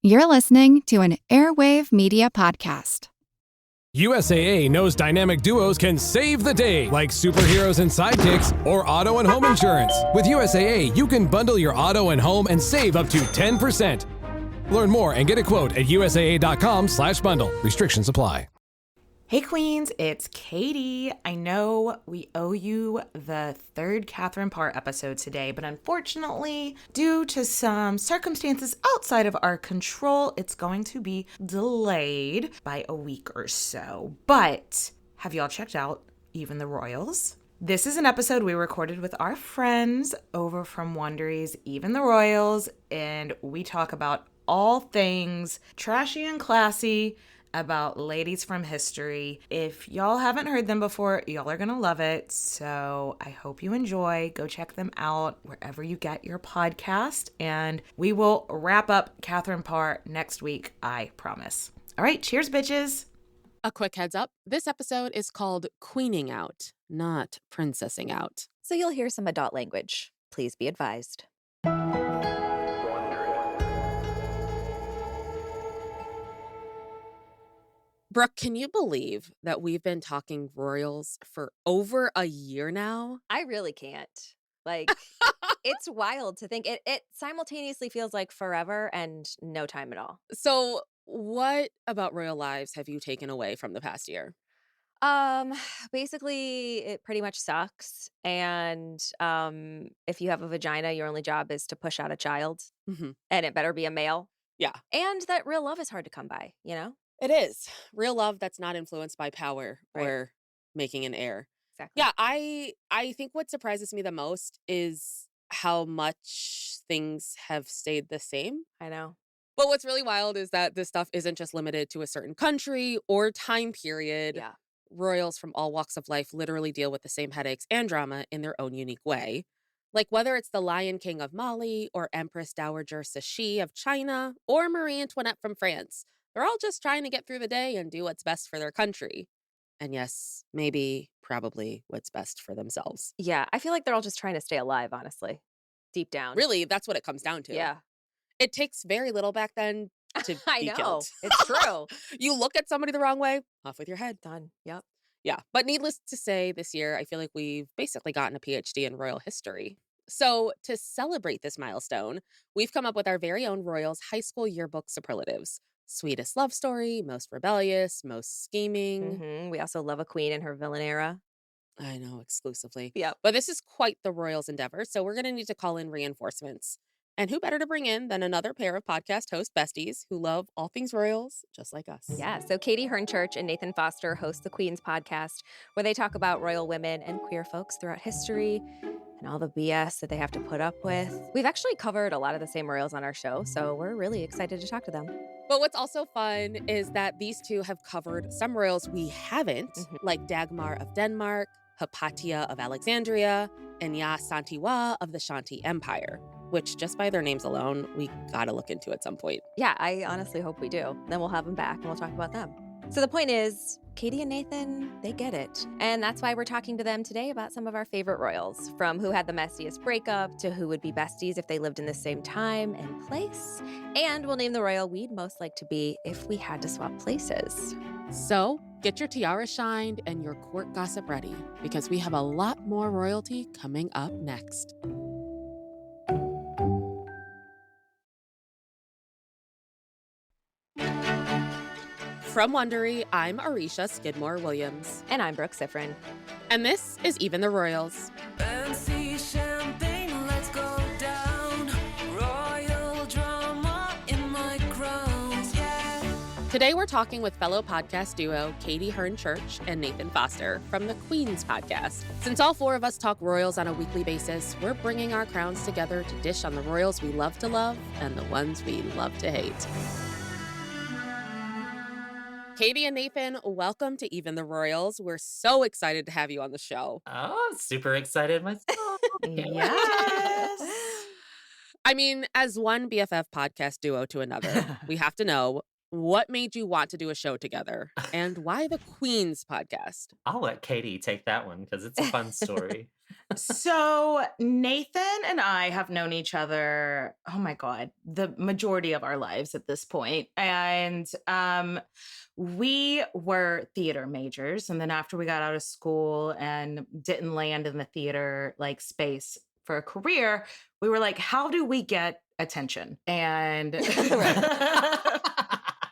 You're listening to an Airwave Media Podcast. USAA knows dynamic duos can save the day, like superheroes and sidekicks or auto and home insurance. With USAA, you can bundle your auto and home and save up to 10%. Learn more and get a quote at usaa.com/bundle. Restrictions apply. Hey Queens, it's Katie. I know we owe you the third Catherine Parr episode today, but unfortunately, due to some circumstances outside of our control, it's going to be delayed by a week or so. But have y'all checked out Even the Royals? This is an episode we recorded with our friends over from Wondery's Even the Royals, and we talk about all things trashy and classy about ladies from history. If y'all haven't heard them before, y'all are gonna love it. So I hope you enjoy. Go check them out wherever you get your podcast. And we will wrap up Catherine Parr next week, I promise. All right, cheers, bitches. A quick heads up, this episode is called Queening Out, not Princessing Out. So you'll hear some adult language. Please be advised. Brooke, can you believe that we've been talking royals for over a year now? I really can't. Like, it's wild to think. It simultaneously feels like forever and no time at all. So what about royal lives have you taken away from the past year? Basically, it pretty much sucks. And if you have a vagina, your only job is to push out a child. Mm-hmm. And it better be a male. Yeah. And that real love is hard to come by, you know? It is. Real love that's not influenced by power Right. or making an heir. Exactly. Yeah, I think what surprises me the most is how much things have stayed the same. I know. But what's really wild is that this stuff isn't just limited to a certain country or time period. Yeah. Royals from all walks of life literally deal with the same headaches and drama in their own unique way. Like whether it's the Lion King of Mali or Empress Dowager Cixi of China or Marie Antoinette from France. They're all just trying to get through the day and do what's best for their country. And yes, maybe, probably what's best for themselves. Yeah. I feel like they're all just trying to stay alive, honestly. Deep down. Really, that's what it comes down to. Yeah. It takes very little back then to I be know. killed. It's true. You look at somebody the wrong way, off with your head. Done. Yep. Yeah. But needless to say, this year, I feel like we've basically gotten a PhD in royal history. So to celebrate this milestone, we've come up with our very own Royals High School Yearbook superlatives. Sweetest love story, most rebellious, most scheming. Mm-hmm. We also love a queen in her villain era. I know, exclusively. Yep. But this is quite the Royals endeavor, so we're going to need to call in reinforcements. And who better to bring in than another pair of podcast host besties who love all things Royals, just like us. Yeah, so Katie Hernchurch and Nathan Foster host the Queens podcast, where they talk about royal women and queer folks throughout history and all the BS that they have to put up with. We've actually covered a lot of the same royals on our show, so we're really excited to talk to them. But what's also fun is that these two have covered some royals we haven't, like Dagmar of Denmark, Hypatia of Alexandria, and Ya Santiwa of the Shanti Empire, which just by their names alone, we gotta look into at some point. Yeah, I honestly hope we do. Then we'll have them back and we'll talk about them. So the point is, Katie and Nathan, they get it. And that's why we're talking to them today about some of our favorite royals, from who had the messiest breakup to who would be besties if they lived in the same time and place. And we'll name the royal we'd most like to be if we had to swap places. So get your tiara shined and your court gossip ready, because we have a lot more royalty coming up next. From Wondery, I'm Aricia Skidmore-Williams. And I'm Brooke Sifrin. And this is Even the Royals. Fancy champagne, let's go down. Royal drama in my crown. Yeah. Today we're talking with fellow podcast duo Katie Hernchurch and Nathan Foster from the Queens podcast. Since all four of us talk royals on a weekly basis, we're bringing our crowns together to dish on the royals we love to love and the ones we love to hate. Katie and Nathan, welcome to Even the Royals. We're so excited to have you on the show. Oh, I'm super excited myself. Yes. I mean, as one BFF podcast duo to another, we have to know, what made you want to do a show together? And why the Queens podcast? I'll let Katie take that one because it's a fun story. So Nathan and I have known each other, oh my God, the majority of our lives at this point. And we were theater majors. And then after we got out of school and didn't land in the theater like space for a career, we were like, how do we get attention? And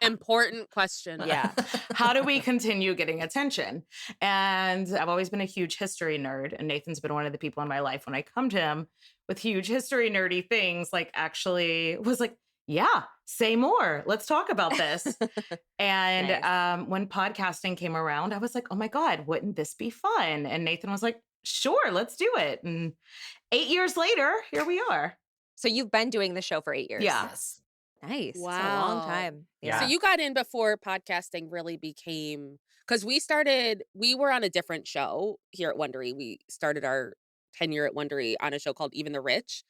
Important question. Yeah. how do we continue getting attention? And I've always been a huge history nerd. And Nathan's been one of the people in my life when I come to him with huge history nerdy things, like actually was like, yeah, say more. Let's talk about this. And Nice. when podcasting came around, I was like, oh my God, wouldn't this be fun? And Nathan was like, sure, let's do it. And 8 years later, here we are. So you've been doing the show for 8 years. Yeah. Yes. Nice. It's a Wow. long time. Yeah. So you got in before podcasting really became, because we were on a different show here at Wondery. We started our tenure at Wondery on a show called Even the Rich.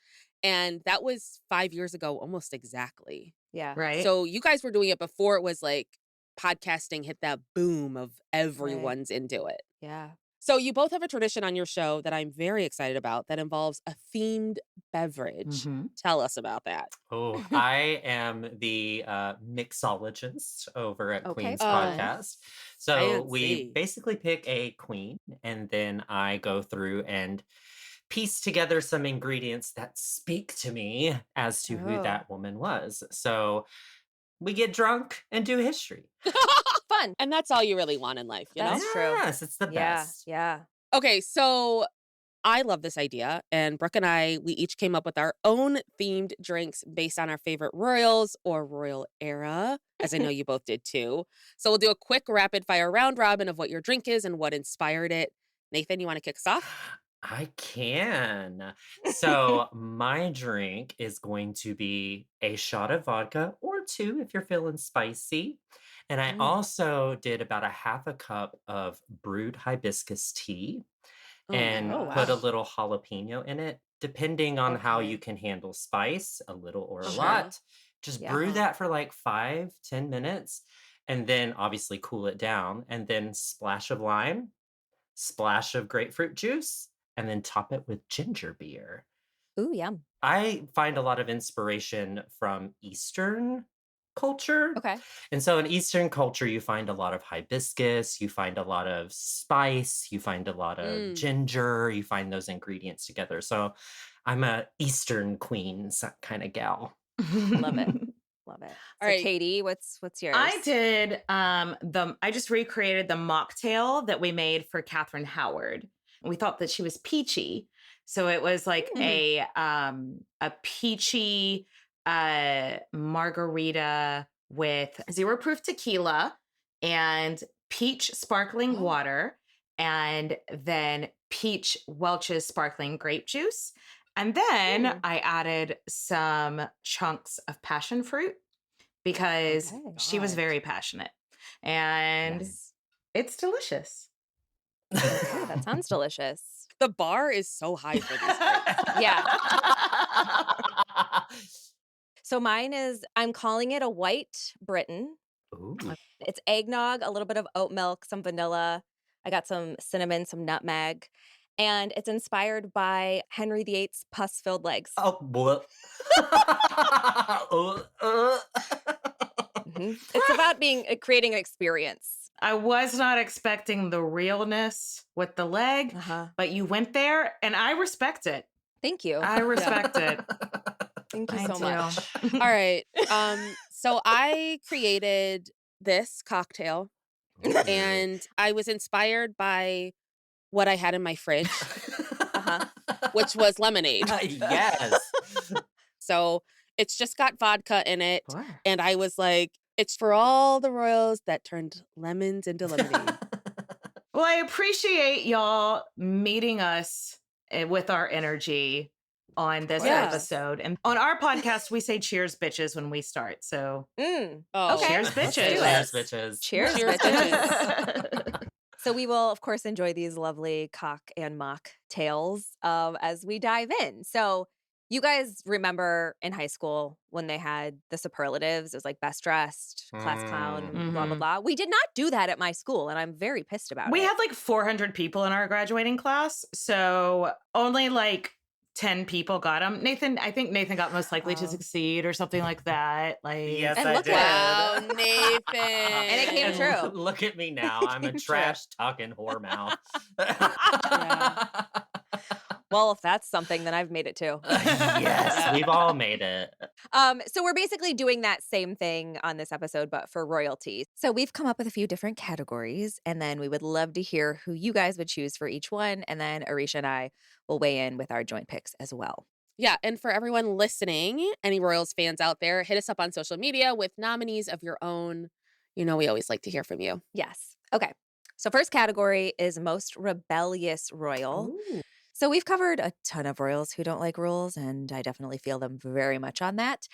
And that was 5 years ago, almost exactly. Yeah. Right. So you guys were doing it before it was like podcasting hit that boom of everyone's into it. Yeah. So you both have a tradition on your show that I'm very excited about that involves a themed beverage. Mhm. Tell us about that. Oh, I am the mixologist over at Okay, Queen's fun. Podcast. So we Fancy. basically pick a queen, and then I go through and piece together some ingredients that speak to me as to who Oh. that woman was. So we get drunk and do history. Fun. And that's all you really want in life, you know? That's true. Yes, it's the Yeah. best. Yeah. Okay, so I love this idea. And Brooke and I, we each came up with our own themed drinks based on our favorite royals or royal era, as I know you both did too. So we'll do a quick rapid fire round robin of what your drink is and what inspired it. Nathan, you want to kick us off? I can. So my drink is going to be a shot of vodka or two if you're feeling spicy. And I also did about a half a cup of brewed hibiscus tea and Oh, put a wow. little jalapeno in it, depending on how Okay. you can handle spice, a little or a Sure. lot. Just Yeah. brew that for like 5-10 minutes and then obviously cool it down and then splash of lime, splash of grapefruit juice, and then top it with ginger beer. Ooh, yum. I find a lot of inspiration from Eastern culture. Okay. And so in Eastern culture, you find a lot of hibiscus, you find a lot of spice, you find a lot of ginger, you find those ingredients together. So I'm a Eastern Queens kind of gal. Love it. Love it. So All right. Katie, what's yours? I did I just recreated the mocktail that we made for Catherine Howard. We thought that she was peachy. So it was like a peachy margarita with 0 proof tequila and peach sparkling water and then peach Welch's sparkling grape juice. And then I added some chunks of passion fruit because Okay. she was very passionate. And it's delicious. Yeah, that sounds delicious. The bar is so high for these drinks. Yeah. So mine is, I'm calling it a white Britain. Ooh. It's eggnog, a little bit of oat milk, some vanilla. I got some cinnamon, some nutmeg. And it's inspired by Henry VIII's pus-filled legs. Oh, what? It's about creating an experience. I was not expecting the realness with the leg, but you went there and I respect it. Thank you. I respect it. Thank you I so do. much. All right. So I created this cocktail and I was inspired by what I had in my fridge, which was lemonade. Yes. So it's just got vodka in it. Sure. And I was like, it's for all the royals that turned lemons into lemonade. Well, I appreciate y'all meeting us with our energy on this Yes. episode. And on our podcast, we say cheers, bitches, when we start. So Oh, Okay. cheers, bitches. Cheers, bitches. Cheers, Cheers, bitches. So we will, of course, enjoy these lovely cock and mock tales as we dive in. So You guys remember in high school when they had the superlatives? It was like best dressed, class clown, blah, blah, blah. We did not do that at my school, and I'm very pissed about it. We had like 400 people in our graduating class, so only like 10 people got them. I think Nathan got most likely to succeed or something like that. Like, Yes, And I look did. Wow, Nathan. And it came true. Look at me now. I'm a trash talking whore mouth. Well, if that's something, then I've made it too. Yes, we've all made it. So we're basically doing that same thing on this episode, but for royalty. So we've come up with a few different categories, and then we would love to hear who you guys would choose for each one. And then Aricia and I will weigh in with our joint picks as well. Yeah, and for everyone listening, any Royals fans out there, hit us up on social media with nominees of your own. You know, we always like to hear from you. Yes. Okay. So first category is most rebellious royal. Ooh. So we've covered a ton of royals who don't like rules, and I definitely feel them very much on that.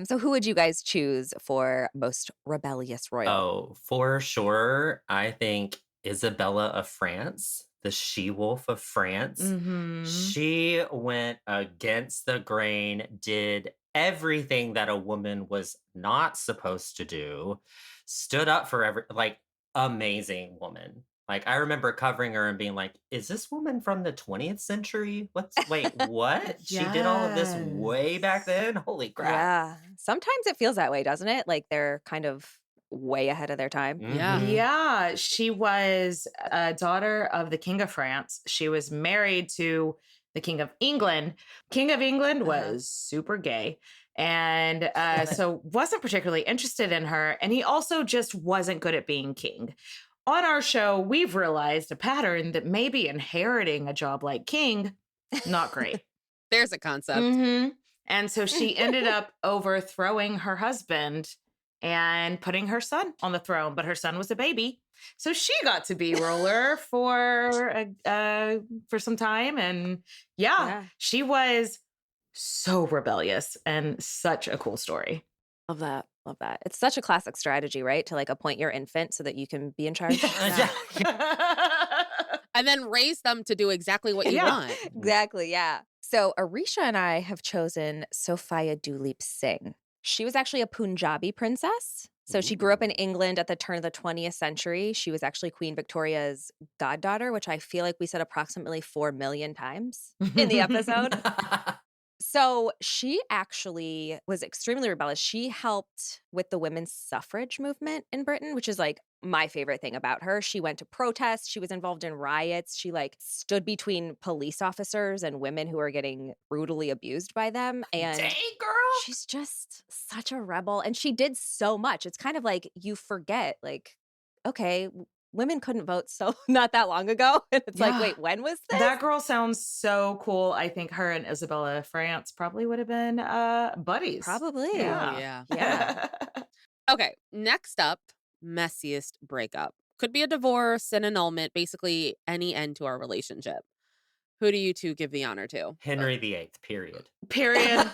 So who would you guys choose for most rebellious royal? Oh, for sure. I think Isabella of France, the she-wolf of France. She went against the grain, did everything that a woman was not supposed to do, stood up for amazing woman. Like, I remember covering her and being like, is this woman from the 20th century? What? She did all of this way back then? Holy crap. Yeah. Sometimes it feels that way, doesn't it? Like they're kind of way ahead of their time. Yeah. Yeah, she was a daughter of the King of France. She was married to the King of England. King of England was super gay. And so wasn't particularly interested in her. And he also just wasn't good at being king. On our show, we've realized a pattern that maybe inheriting a job like king, not great. There's a concept. And so she ended up overthrowing her husband and putting her son on the throne, but her son was a baby. So she got to be ruler for some time. And yeah, she was so rebellious and such a cool story. Love that. Love that. It's such a classic strategy, right? To like appoint your infant so that you can be in charge. And then raise them to do exactly what you want. Exactly. Yeah. So Aricia and I have chosen Sophia Duleep Singh. She was actually a Punjabi princess. So she grew up in England at the turn of the 20th century. She was actually Queen Victoria's goddaughter, which I feel like we said approximately 4 million times in the episode. So she actually was extremely rebellious. She helped with the women's suffrage movement in Britain, which is like my favorite thing about her. She went to protests. She was involved in riots. She like stood between police officers and women who were getting brutally abused by them. And dang, girl. She's just such a rebel. And she did so much. It's kind of like you forget, like, okay, women couldn't vote so not that long ago. And it's like, wait, when was this? That girl sounds so cool. I think her and Isabella of France probably would have been buddies. Probably. Yeah. Yeah. Okay, next up, messiest breakup. Could be a divorce, an annulment, basically any end to our relationship. Who do you two give the honor to? Henry VIII, period. Period.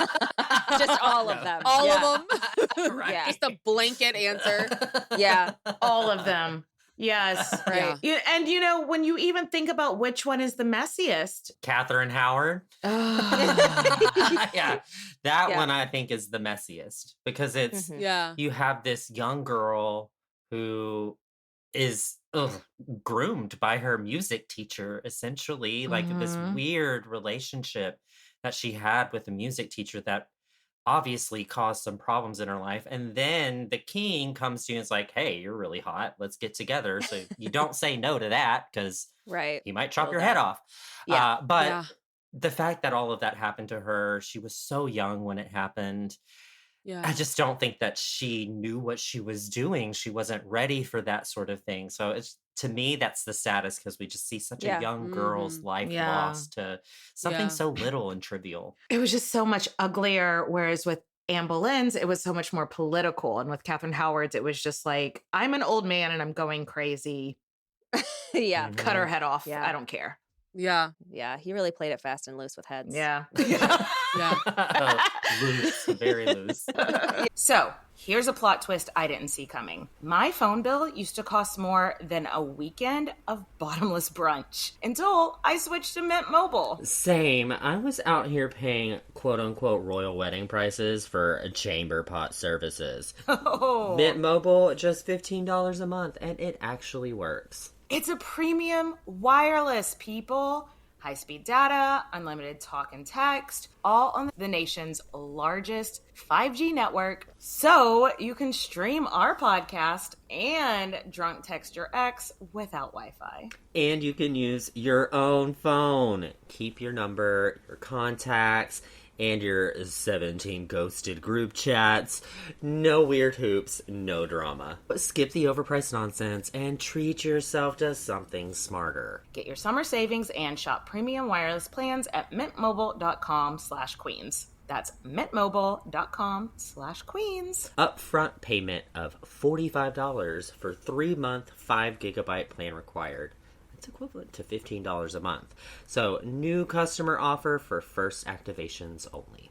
Just all of them. All of them? Right. Yeah. Just a blanket answer. Yeah. All of them. Yes. Right. And you know, when you even think about which one is the messiest. Catherine Howard. Oh. Yeah. That one I think is the messiest because it's Yeah. you have this young girl who is groomed by her music teacher, essentially, like this weird relationship that she had with a music teacher that obviously caused some problems in her life. And then the king comes to you and is like, hey, you're really hot. Let's get together. So you don't say no to that because he might chop your head off. Yeah. But the fact that all of that happened to her, she was so young when it happened. Yeah. I just don't think that she knew what she was doing. She wasn't ready for that sort of thing. So it's, to me, that's the saddest because we just see such a young girl's life lost to something so little and trivial. It was just so much uglier. Whereas with Anne Boleyn's, it was so much more political. And with Catherine Howard's, it was just like, I'm an old man and I'm going crazy. Yeah. Cut her head off. Yeah. I don't care. Yeah. Yeah. He really played it fast and loose with heads. Yeah. Yeah. Oh, loose, very loose. So Here's a plot twist I didn't see coming. My phone bill used to cost more than a weekend of bottomless brunch until I switched to Mint Mobile. Same. I was out here paying quote-unquote royal wedding prices for chamber pot services. Oh, Mint Mobile, just $15 a month, and it actually works. it's a premium wireless, people. High-speed data, unlimited talk and text, all on the nation's largest 5G network. So you can stream our podcast and drunk text your ex without Wi-Fi. And you can use your own phone. Keep your number, your contacts, and your 17 ghosted group chats. No weird hoops, no drama. Skip the overpriced nonsense and treat yourself to something smarter. Get your summer savings and shop premium wireless plans at mintmobile.com/queens. That's mintmobile.com/queens. Upfront payment of $45 for 3-month 5GB plan required. It's equivalent to $15 a month. So, new customer offer for first activations only.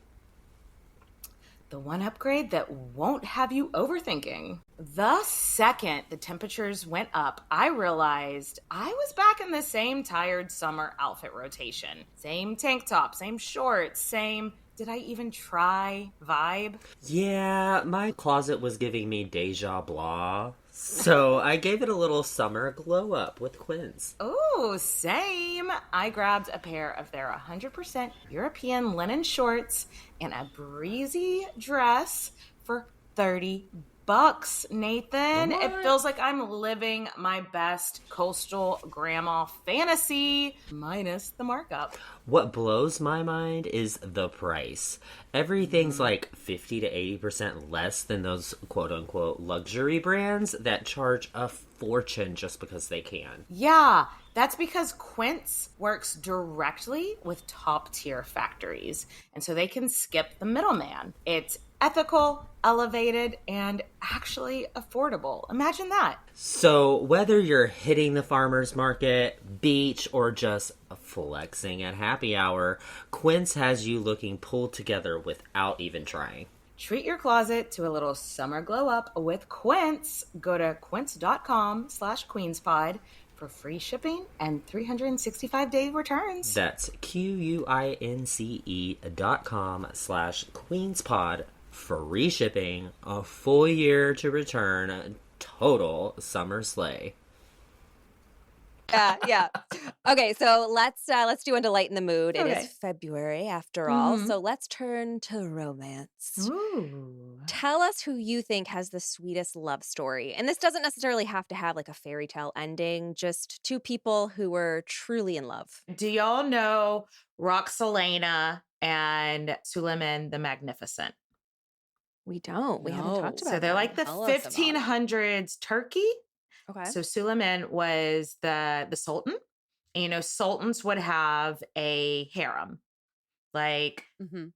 The one upgrade that won't have you overthinking. The second the temperatures went up, I realized I was back in the same tired summer outfit rotation. Same tank top, same shorts, same did I even try vibe. Yeah, my closet was giving me deja blah. So I gave it a little summer glow up with Quince. Ooh, same. I grabbed a pair of their 100% European linen shorts and a breezy dress for $30, Nathan. What? It feels like I'm living my best coastal grandma fantasy, minus the markup. What blows my mind is the price. Everything's like 50 to 80% less than those quote-unquote luxury brands that charge a fortune just because they can. Yeah, that's because Quince works directly with top-tier factories, and so they can skip the middleman. It's ethical, elevated, and actually affordable. Imagine that. So whether you're hitting the farmer's market, beach, or just flexing at happy hour, Quince has you looking pulled together without even trying. Treat your closet to a little summer glow up with Quince. Go to quince.com/queenspod for free shipping and 365-day returns. That's QUINCE.com/queenspod. Free shipping, a full year to return, total summer slay. Yeah. Okay, so let's do one to lighten the mood. It Okay. is February after all, so let's turn to romance. Ooh. Tell us who you think has the sweetest love story. And this doesn't necessarily have to have like a fairy tale ending, just two people who were truly in love. Do y'all know Roxelana and Suleiman the Magnificent? We don't. We haven't talked about So they're like the them. Tell us about it. 1500s Turkey. Okay. So Suleiman was the sultan. And, you know, sultans would have a harem, like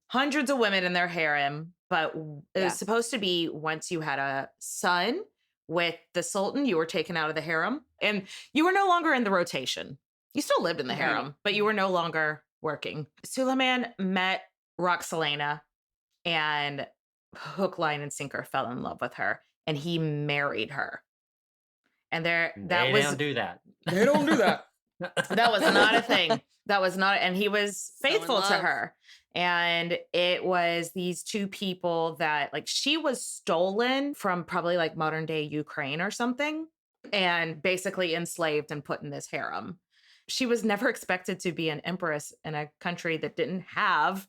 hundreds of women in their harem. But it was supposed to be once you had a son with the sultan, you were taken out of the harem and you were no longer in the rotation. You still lived in the harem, but you were no longer working. Suleiman met Roxelana and hook, line, and sinker fell in love with her, and he married her. And they don't do that. They don't do that. that was not a thing. That was not, and he was So in faithful to love. her. And it was these two people that, like, she was stolen from probably like modern day Ukraine or something, and basically enslaved and put in this harem. She was never expected to be an empress in a country that didn't have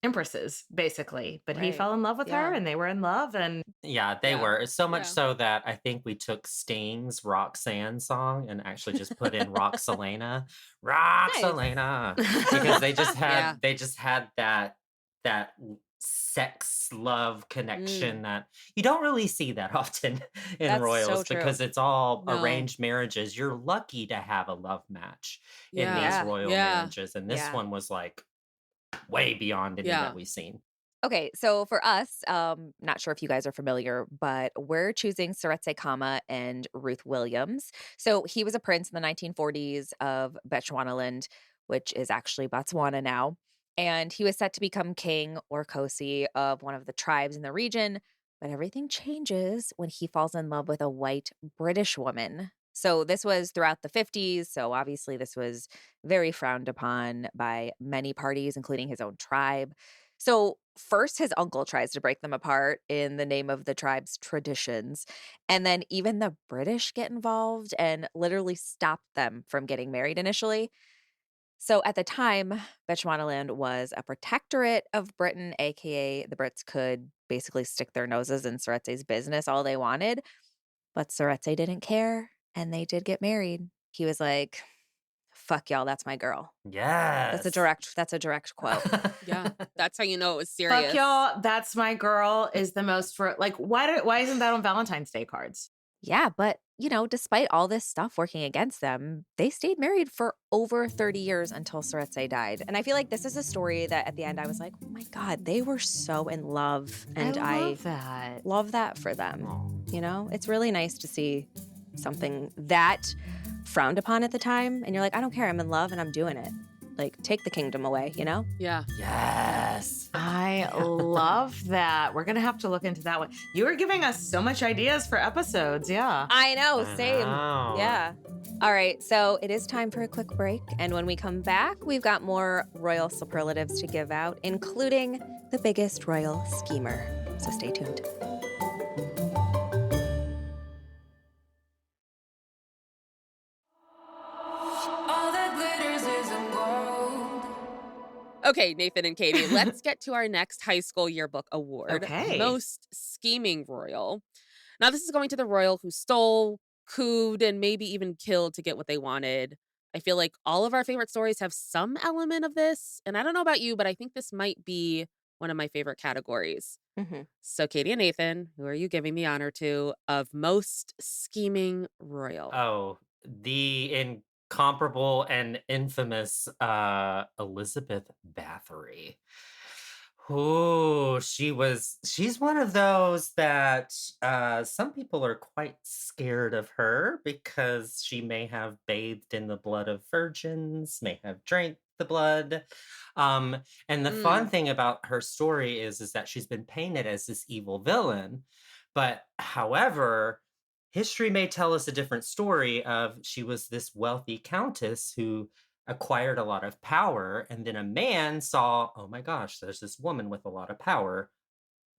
empresses, basically. But he Right. fell in love with her, Yeah. and they were in love. And Yeah, they Yeah. were. So much Yeah. so that I think we took Sting's Roxanne song and actually just put in Roxelana. Roxelana. Because they just had that sex love connection that you don't really see that often in That's so royals true. because it's all No. arranged marriages. You're lucky to have a love match in Yeah. these Yeah. royal Yeah. marriages. And this Yeah. one was like way beyond any Yeah. that we've seen. Okay, so for us, not sure if you guys are familiar, but we're choosing Seretse Khama and Ruth Williams. So he was a prince in the 1940s of Bechuanaland, which is actually Botswana now. And he was set to become king or Kosi of one of the tribes in the region. But everything changes when he falls in love with a white British woman. So this was throughout the 50s. So obviously, this was very frowned upon by many parties, including his own tribe. So first, his uncle tries to break them apart in the name of the tribe's traditions. And then even the British get involved and literally stop them from getting married initially. So at the time, Bechuanaland was a protectorate of Britain, aka the Brits could basically stick their noses in Soretse's business all they wanted. But Soretse didn't care, and they did get married. He was like, "Fuck y'all, that's my girl." Yes. That's a direct quote. Yeah, that's how you know it was serious. Fuck y'all, that's my girl is the most for like why isn't that on Valentine's Day cards? Yeah, but despite all this stuff working against them, they stayed married for over 30 years until Soretse died. And I feel like this is a story that at the end I was like, oh my God, they were so in love. And I love that. love that for them. It's really nice to see something that frowned upon at the time. And you're like, I don't care. I'm in love and I'm doing it. Like, take the kingdom away, Yeah. Yes. I love that. We're gonna have to look into that one. You were giving us so much ideas for episodes, yeah. I know, I same. know. Yeah. All right, so it is time for a quick break. And when we come back, we've got more royal superlatives to give out, including the biggest royal schemer. So stay tuned. All that glitters isn't gold. Okay, Nathan and Katie, let's get to our next high school yearbook award. Okay. Most scheming royal. Now, this is going to the royal who stole, cooed, and maybe even killed to get what they wanted. I feel like all of our favorite stories have some element of this. And I don't know about you, but I think this might be one of my favorite categories. Mm-hmm. So, Katie and Nathan, who are you giving the honor to of most scheming royal? Oh, the incomparable and infamous Elizabeth Bathory. Oh, she's one of those that some people are quite scared of her because she may have bathed in the blood of virgins, may have drank the blood. And the fun thing about her story is that she's been painted as this evil villain. But however, history may tell us a different story of she was this wealthy countess who acquired a lot of power, and then a man saw, oh my gosh, there's this woman with a lot of power,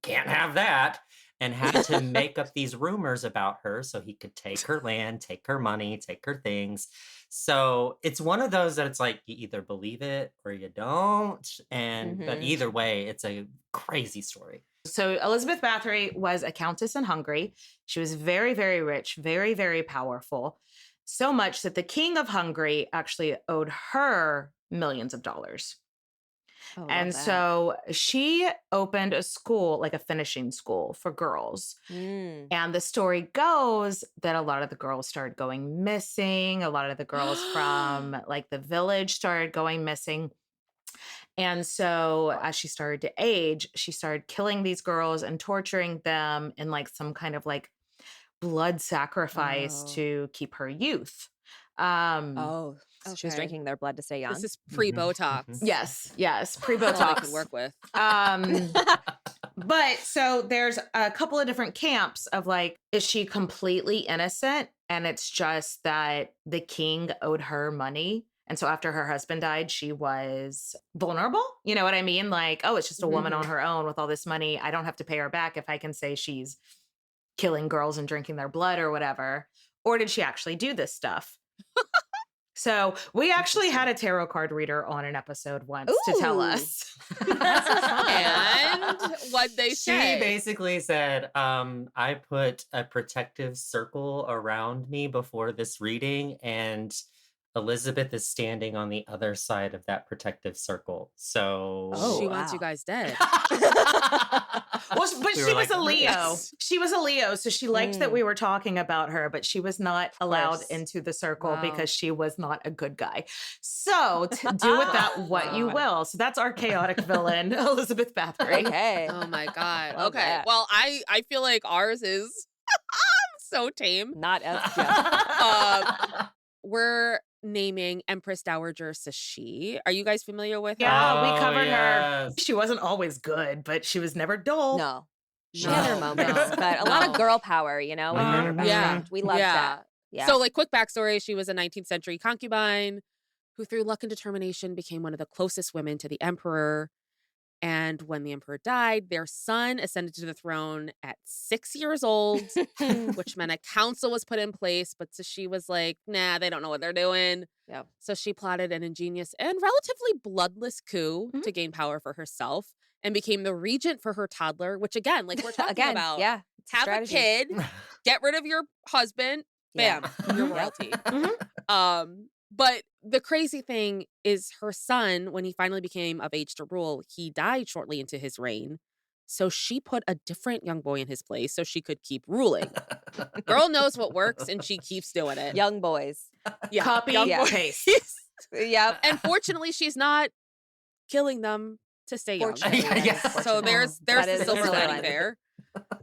can't have that, and had to make up these rumors about her so he could take her land, take her money, take her things. So it's one of those that it's like you either believe it or you don't, and but either way, it's a crazy story. So Elizabeth Bathory was a countess in Hungary. She was very, very rich, very, very powerful. So much that the king of Hungary actually owed her millions of dollars. Oh, And so she opened a school, like a finishing school for girls. Mm. And the story goes that a lot of the girls started going missing. A lot of the girls from like the village started going missing. And so as she started to age, she started killing these girls and torturing them in like some kind of like blood sacrifice to keep her youth. So she was Okay. drinking their blood to stay young. This is pre-Botox. Yes, That's all I pre-Botox. can work with. But so there's a couple of different camps of like, is she completely innocent? And it's just that the king owed her money. And so after her husband died, she was vulnerable. You know what I mean? Like, oh, it's just a woman on her own with all this money. I don't have to pay her back if I can say she's killing girls and drinking their blood or whatever. Or did she actually do this stuff? So we actually had a tarot card reader on an episode once to tell Ooh. us. And what they She say. basically said, I put a protective circle around me before this reading, and Elizabeth is standing on the other side of that protective circle. So She wants you guys dead. Well, but We she were was like, a Leo. "Yes." She was a Leo, so she liked that we were talking about her, but she was not allowed course. into the circle Wow. because she was not a good guy. So do with that what you will. So that's our chaotic villain, Elizabeth Bathory. Okay. Oh my God. Love Okay. that. Well, I feel like ours is so tame. Not as We're naming Empress Dowager Cixi. Are you guys familiar with her? Yeah, we Oh, covered her. yes. She wasn't always good, but she was never dull. No. She had her moments, but a lot of girl power, with her best friend. We loved that. Yeah. So, like, quick backstory, she was a 19th century concubine who, through luck and determination, became one of the closest women to the emperor. And when the emperor died, their son ascended to the throne at 6 years old, which meant a council was put in place. But so she was like, nah, they don't know what they're doing. Yep. So she plotted an ingenious and relatively bloodless coup to gain power for herself and became the regent for her toddler, which again, like we're talking about, have a kid, get rid of your husband, bam, you're royalty. But the crazy thing is her son, when he finally became of age to rule, he died shortly into his reign. So she put a different young boy in his place so she could keep ruling. Girl knows what works and she keeps doing it. Young boys. Yeah. Copy, paste. Yep. And fortunately, she's not killing them to stay young. So there's the silver lining there.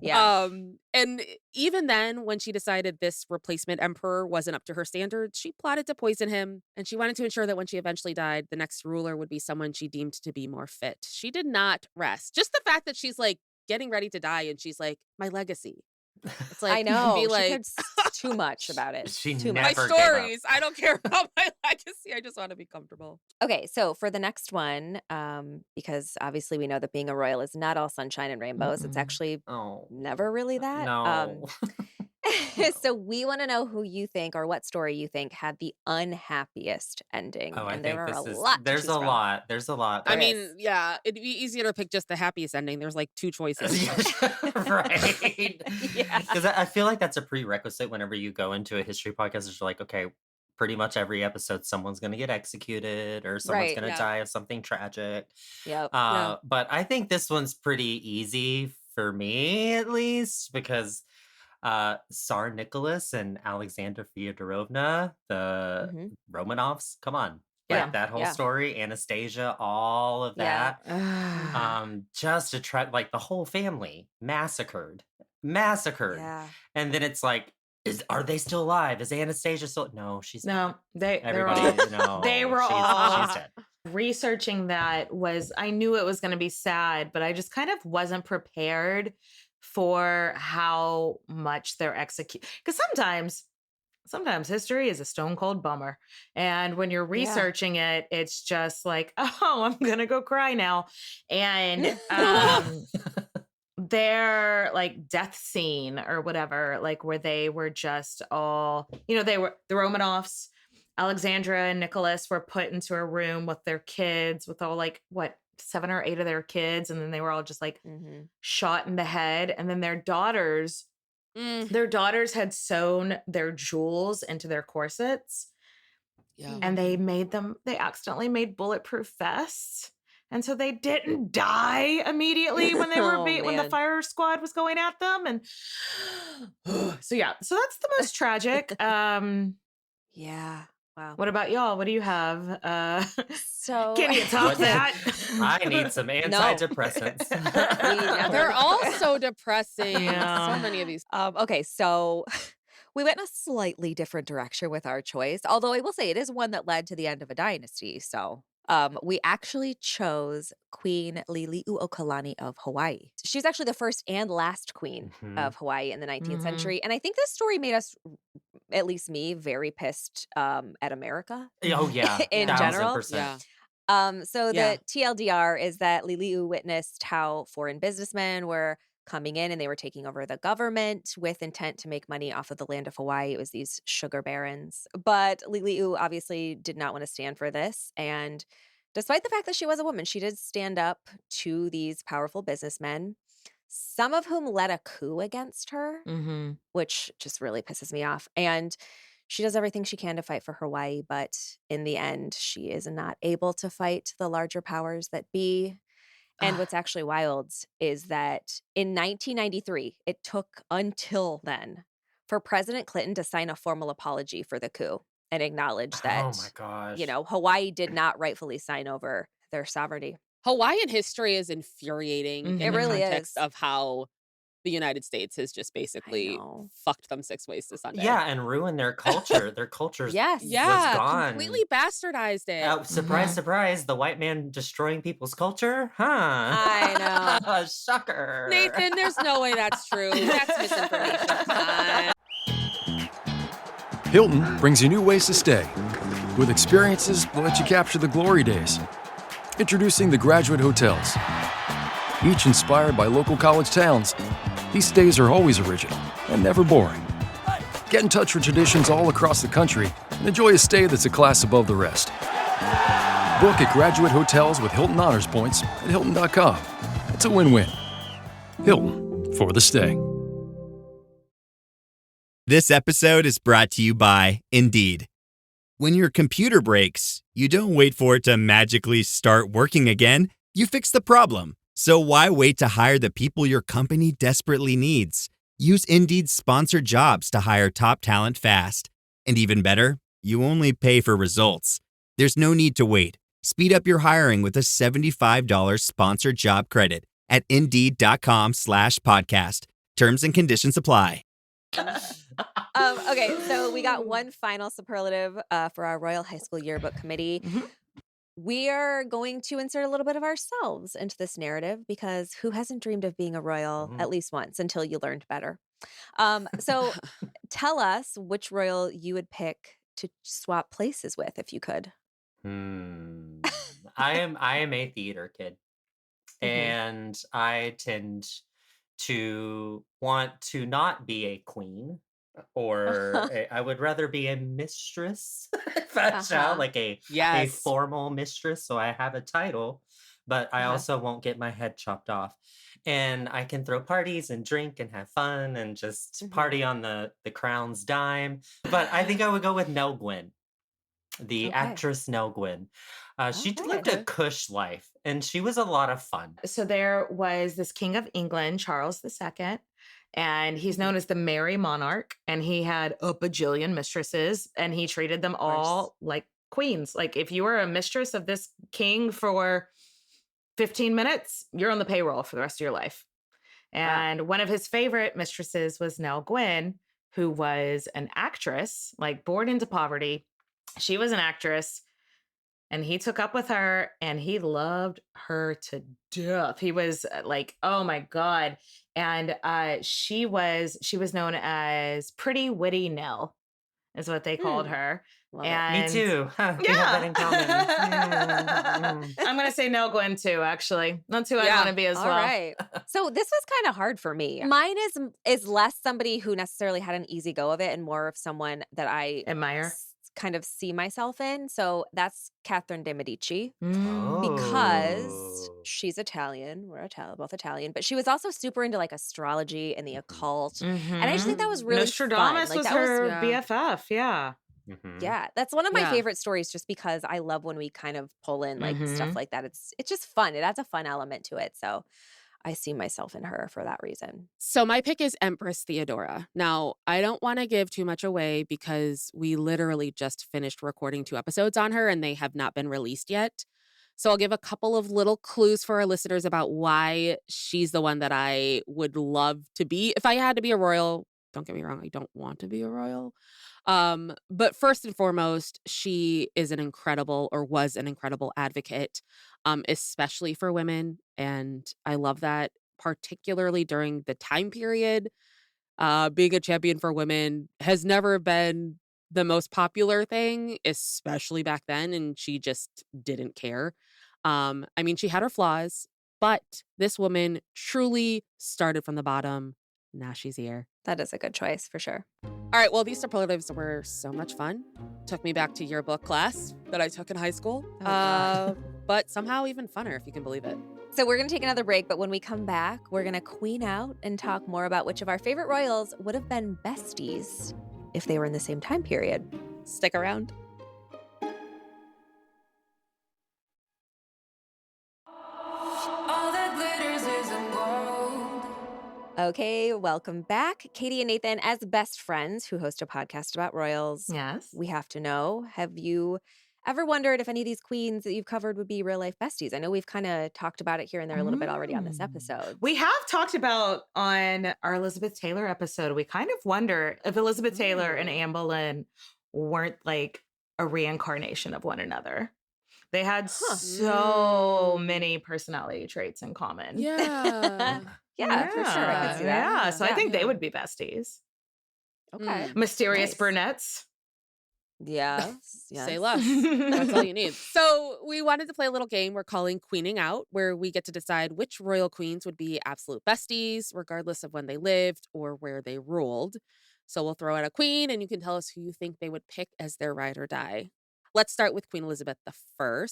Yeah. And even then, when she decided this replacement emperor wasn't up to her standards, she plotted to poison him. And she wanted to ensure that when she eventually died, the next ruler would be someone she deemed to be more fit. She did not rest. Just the fact that she's like getting ready to die and she's like, my legacy. It's like, I know. Be like, she cared too much about it. My stories. I don't care about my legacy. I just want to be comfortable. Okay, so for the next one, because obviously we know that being a royal is not all sunshine and rainbows. It's actually never really that. No. So we want to know who you think or what story you think had the unhappiest ending. Oh, and I there think are this a lot. there's a lot. There's a lot. I mean, yeah, it'd be easier to pick just the happiest ending. There's like 2 choices. Right. Because I feel like that's a prerequisite whenever you go into a history podcast. It's like, okay, pretty much every episode, someone's going to get executed or someone's going to die of something tragic. Yep. But I think this one's pretty easy for me, at least, because Tsar Nicholas and Alexandra Fyodorovna, the Romanovs, come on. Like that whole story, Anastasia, all of that. Just to try, like the whole family massacred. Yeah. And then it's like, are they still alive? Is Anastasia still? No, she's not. Everybody, they were all she's dead. Researching that I knew it was going to be sad, but I just kind of wasn't prepared for how much they're executed. Because sometimes history is a stone cold bummer. And when you're researching it, it's just like, oh, I'm going to go cry now. And their like death scene or whatever, like where they were just all, they were the Romanovs, Alexandra and Nicholas were put into a room with their kids with all like 7 or 8 of their kids. And then they were all just like shot in the head. And then their daughters had sewn their jewels into their corsets. Yeah. And they accidentally made bulletproof vests. And so they didn't die immediately when they were when the fire squad was going at them. And so that's the most tragic. Yeah. Wow. What about y'all? What do you have? So can you top that? I need some antidepressants. They're all so depressing. So many of these. Okay, so we went in a slightly different direction with our choice. Although I will say it is one that led to the end of a dynasty. So we actually chose Queen Liliuokalani of Hawaii. She's actually the first and last queen of Hawaii in the 19th century. And I think this story made us, at least me, very pissed at America. Oh, yeah. In 1000%. general. Yeah. So the TLDR is that Liliu witnessed how foreign businessmen were coming in and they were taking over the government with intent to make money off of the land of Hawaii. It was these sugar barons. But Liliu obviously did not want to stand for this. And despite the fact that she was a woman, she did stand up to these powerful businessmen, some of whom led a coup against her, which just really pisses me off. And she does everything she can to fight for Hawaii, but in the end, she is not able to fight the larger powers that be. And what's actually wild is that in 1993, it took until then for President Clinton to sign a formal apology for the coup and acknowledge that, oh my gosh, Hawaii did not rightfully sign over their sovereignty. Hawaiian history is infuriating in It really the context is. of how the United States has just basically know. fucked them 6 ways to Sunday. Yeah, and ruin their culture. Their culture Yes. was Yeah, gone. completely bastardized it. Surprise, surprise, the white man destroying people's culture? Huh. I know. Shocker. Nathan, there's no way that's true. That's misinformation. Come on. Hilton brings you new ways to stay, with experiences that let you capture the glory days. Introducing the Graduate Hotels. Each inspired by local college towns, these stays are always original and never boring. Get in touch with traditions all across the country and enjoy a stay that's a class above the rest. Book at Graduate Hotels with Hilton Honors Points at Hilton.com. It's a win-win. Hilton, for the stay. This episode is brought to you by Indeed. When your computer breaks, you don't wait for it to magically start working again. You fix the problem. So why wait to hire the people your company desperately needs? Use Indeed's sponsored jobs to hire top talent fast. And even better, you only pay for results. There's no need to wait. Speed up your hiring with a $75 sponsored job credit at Indeed.com/podcast. Terms and conditions apply. Okay, so we got one final superlative for our Royal High School Yearbook Committee. We are going to insert a little bit of ourselves into this narrative because who hasn't dreamed of being a royal at least once until you learned better? So tell us which royal you would pick to swap places with if you could. I am a theater kid. And I tend to want to not be a queen, or I would rather be a mistress, if I shall, like a formal mistress. So I have a title, but I also won't get my head chopped off. And I can throw parties and drink and have fun and just party on the crown's dime. But I think I would go with Nell Gwyn, the actress Nell Gwyn. She lived a cush life, and she was a lot of fun. So there was this king of England, Charles II, and he's known as the Merry Monarch, and he had a bajillion mistresses, and he treated them all like queens. Like if you were a mistress of this king for 15 minutes, you're on the payroll for the rest of your life. And one of his favorite mistresses was Nell Gwyn, who was an actress, like born into poverty. She was an actress. And he took up with her and he loved her to death. He was like, oh my God. And she was known as Pretty Witty Nell, is what they called her. And me too. We have that in common. I'm going to say Nell Gwyn too, actually. That's who I want to be as well. All right. So this was kind of hard for me. Mine is less somebody who necessarily had an easy go of it and more of someone that I admire. Kind of see myself in. So that's Catherine de Medici because she's Italian. We're both Italian, but she was also super into like astrology and the occult. And I just think that was really Nostradamus fun. was her BFF. Yeah. Yeah, that's one of my favorite stories just because I love when we kind of pull in like stuff like that. It's just fun. It adds a fun element to it. So I see myself in her for that reason. So my pick is Empress Theodora. Now, I don't want to give too much away because we literally just finished recording 2 episodes on her and they have not been released yet. So I'll give a couple of little clues for our listeners about why she's the one that I would love to be. If I had to be a royal, don't get me wrong, I don't want to be a royal. But first and foremost, she is was an incredible advocate, especially for women. And I love that, particularly during the time period. Being a champion for women has never been the most popular thing, especially back then. And she just didn't care. I mean, she had her flaws, but this woman truly started from the bottom. Now she's here. That is a good choice for sure. All right. Well, these superlatives were so much fun. Took me back to yearbook class that I took in high school. But somehow even funner, if you can believe it. So we're going to take another break, but when we come back, we're going to queen out and talk more about which of our favorite royals would have been besties if they were in the same time period. Stick around. All that glitters isn't gold. Okay, welcome back. Katie and Nathan, as best friends who host a podcast about royals. Yes. We have to know, have you Ever wondered if any of these queens that you've covered would be real life besties? I know we've kind of talked about it here and there a little bit already on this episode. We have talked about on our Elizabeth Taylor episode. We kind of wonder if Elizabeth Taylor and Anne Boleyn weren't like a reincarnation of one another. They had so many personality traits in common. Yeah. Yeah, for sure. I could see that. Yeah. So I think they would be besties. Okay. Mysterious Nice. brunettes. Yes. Say less. That's all you need. So we wanted to play a little game we're calling Queening Out, where we get to decide which royal queens would be absolute besties, regardless of when they lived or where they ruled. So we'll throw out a queen, and you can tell us who you think they would pick as their ride or die. Let's start with Queen Elizabeth I.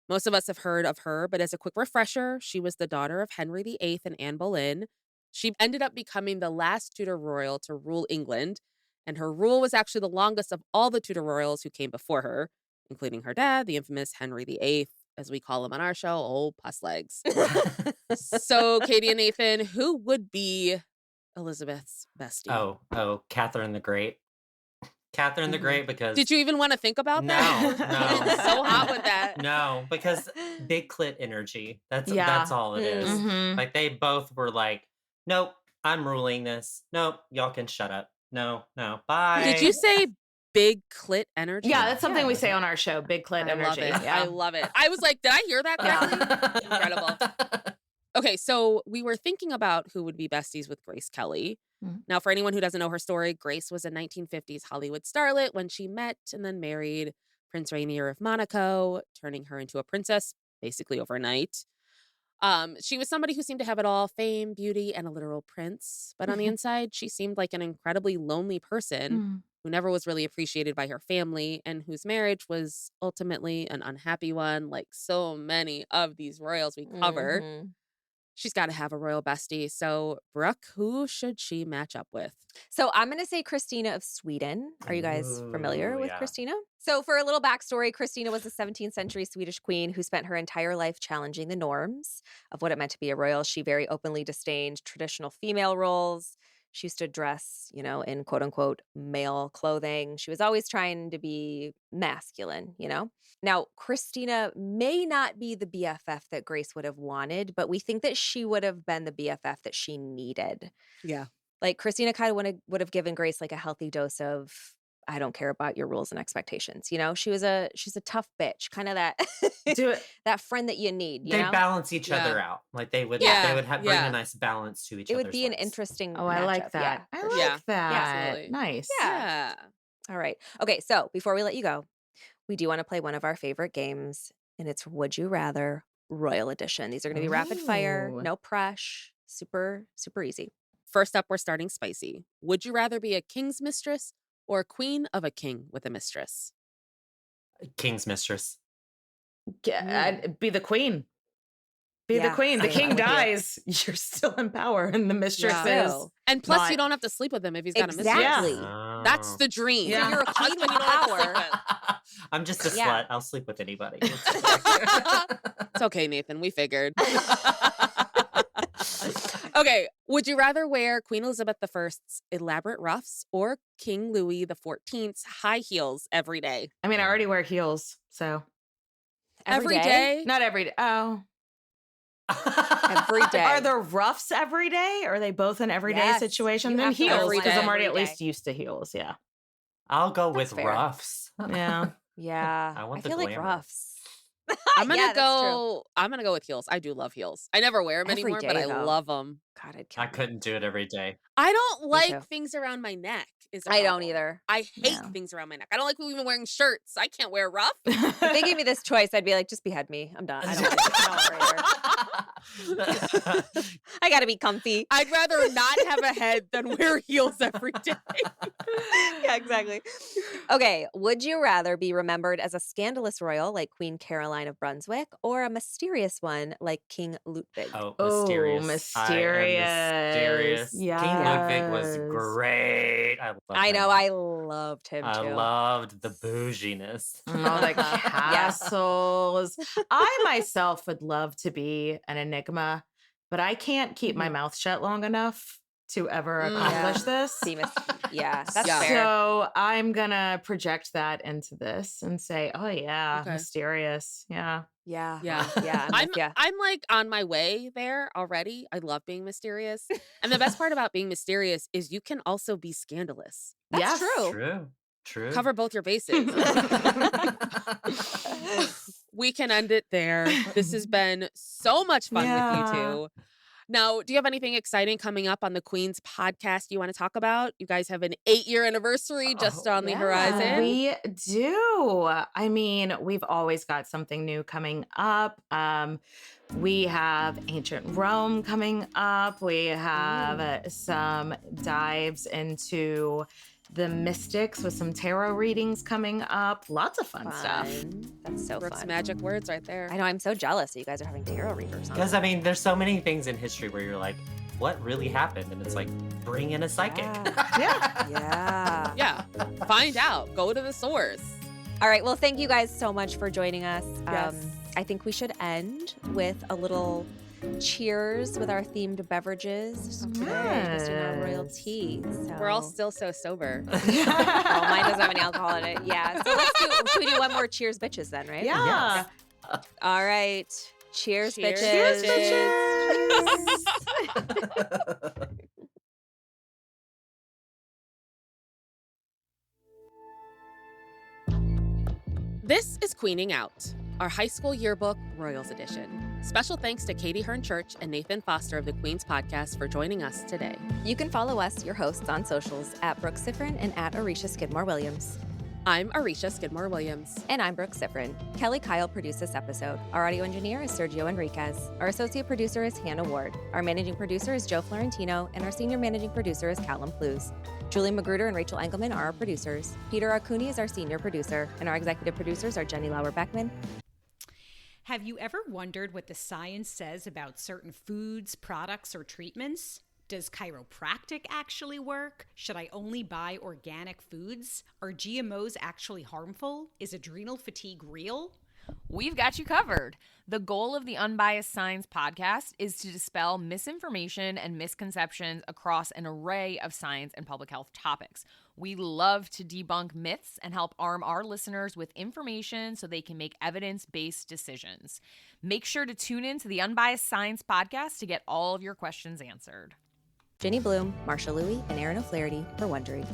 Most of us have heard of her, but as a quick refresher, she was the daughter of Henry VIII and Anne Boleyn. She ended up becoming the last Tudor royal to rule England, and her rule was actually the longest of all the Tudor royals who came before her, including her dad, the infamous Henry VIII, as we call him on our show, old puss legs. So, Katie and Nathan, who would be Elizabeth's bestie? Oh, Catherine the Great. Catherine the Great, because Did you even want to think about that? No. So hot with that. No, because big clit energy. That's all it is. Mhm. Like they both were like, nope, I'm ruling this. Nope, y'all can shut up. No, bye. Did you say big clit energy? Yeah, that's something we say on our show. Big clit I energy. love it. Yeah. I love it. I was like, did I hear that correctly? Incredible. Okay, so we were thinking about who would be besties with Grace Kelly. Now, for anyone who doesn't know her story, Grace was a 1950s Hollywood starlet when she met and then married Prince Rainier of Monaco, turning her into a princess basically overnight. She was somebody who seemed to have it all: fame, beauty, and a literal prince. But on the inside, she seemed like an incredibly lonely person who never was really appreciated by her family and whose marriage was ultimately an unhappy one, like so many of these royals we cover. She's got to have a royal bestie. So, Brooke, who should she match up with? So I'm going to say Christina of Sweden. Are you guys familiar with yeah. Christina? So for a little backstory, Christina was a 17th century Swedish queen who spent her entire life challenging the norms of what it meant to be a royal. She very openly disdained traditional female roles. She used to dress, in quote unquote male clothing. She was always trying to be masculine, Now, Christina may not be the BFF that Grace would have wanted, but we think that she would have been the BFF that she needed. Yeah. Like Christina kind of would have given Grace like a healthy dose of, I don't care about your rules and expectations. She's a tough bitch, kind of that that friend that you need. They balance each other out. Like they would bring a nice balance to each other. It would be an interesting. I like that. Yeah. I like that. Absolutely. Nice. Yeah. All right. Okay. So before we let you go, we do want to play one of our favorite games, and it's Would You Rather Royal Edition. These are going to be rapid fire, no pressure, super, super easy. First up, we're starting spicy. Would you rather be a king's mistress or a queen of a king with a mistress? King's mistress. I'd be the queen. Be the queen. The king dies. You're still in power, and the mistress is. And plus, you don't have to sleep with him if he's got a mistress. Exactly. That's the dream. So you're a queen with power. I'm just a slut. I'll sleep with anybody. It's okay, Nathan. We figured. Okay, would you rather wear Queen Elizabeth I's elaborate ruffs or King Louis XIV's high heels every day? I mean, I already wear heels, so. Every day? Not every day. Oh. Every day. Are the ruffs every day? Or are they both an everyday situation? Then heels, because I'm already at least used to heels, yeah. I'll go with fair. ruffs. Yeah. Yeah. I want the feel like glamour. ruffs. I'm gonna Yeah, that's go. I'm gonna go with heels. I do love heels. I never wear them Every anymore, but day, I though. love them. God, I'd kill I couldn't do it every day. I don't too. like things around my neck. I don't either. I hate things around my neck. I don't like even wearing shirts. I can't wear a ruff. If they gave me this choice, I'd be like, just behead me. I'm done. I don't want to I gotta be comfy. I'd rather not have a head than wear heels every day. Yeah, exactly. Okay, would you rather be remembered as a scandalous royal like Queen Caroline of Brunswick or a mysterious one like King Ludwig? Oh, mysterious. Mysterious. King Ludwig was great. I know. I loved him too. I loved the bouginess. All the castles. I myself would love to be an enigma, but I can't keep my mouth shut long enough to ever accomplish this. Yeah, that's Yeah. fair. So I'm gonna project that into this and say, oh yeah, Okay. mysterious. Yeah. Yeah. Yeah. Yeah. I'm like on my way there already. I love being mysterious. And the best part about being mysterious is you can also be scandalous. That's Yes. true. True. Cover both your bases. We can end it there. This has been so much fun with you two. Now, do you have anything exciting coming up on the Queens podcast you want to talk about? You guys have an 8-year anniversary just on the horizon. We do. I mean, we've always got something new coming up. We have ancient Rome coming up. We have some dives into the mystics with some tarot readings coming up. Lots of fun stuff. That's so Brooke's fun. magic words right there. I know. I'm so jealous that you guys are having tarot readers on. Because, I mean, there's so many things in history where you're like, what really happened? And it's like, bring in a psychic. Yeah. Yeah. Find out. Go to the source. All right. Well, thank you guys so much for joining us. Yes. I think we should end with a little cheers with our themed beverages today, twisting our royal tea. So. We're all still so sober. Oh, mine doesn't have any alcohol in it. Yeah. So should we do one more cheers, bitches, then, right? Yeah. Yes. All right. Cheers, Cheers, bitches. Cheers, bitches. This is Queening Out, our high school yearbook Royals edition. Special thanks to Katie Hearn Church and Nathan Foster of the Queens Podcast for joining us today. You can follow us, your hosts, on socials at Brooke Siffrin and at Aricia Skidmore-Williams. I'm Aricia Skidmore-Williams. And I'm Brooke Siffrin. Kelly Kyle produced this episode. Our audio engineer is Sergio Enriquez. Our associate producer is Hannah Ward. Our managing producer is Joe Florentino. And our senior managing producer is Callum Plews. Julie Magruder and Rachel Engelman are our producers. Peter Arcuni is our senior producer. And our executive producers are Jenny Lauer-Beckman. Have you ever wondered what the science says about certain foods, products, or treatments? Does chiropractic actually work? Should I only buy organic foods? Are GMOs actually harmful? Is adrenal fatigue real? We've got you covered. The goal of the Unbiased Science podcast is to dispel misinformation and misconceptions across an array of science and public health topics. We love to debunk myths and help arm our listeners with information so they can make evidence-based decisions. Make sure to tune in to the Unbiased Science podcast to get all of your questions answered. Jenny Bloom, Marsha Louie, and Aaron O'Flaherty for Wondery.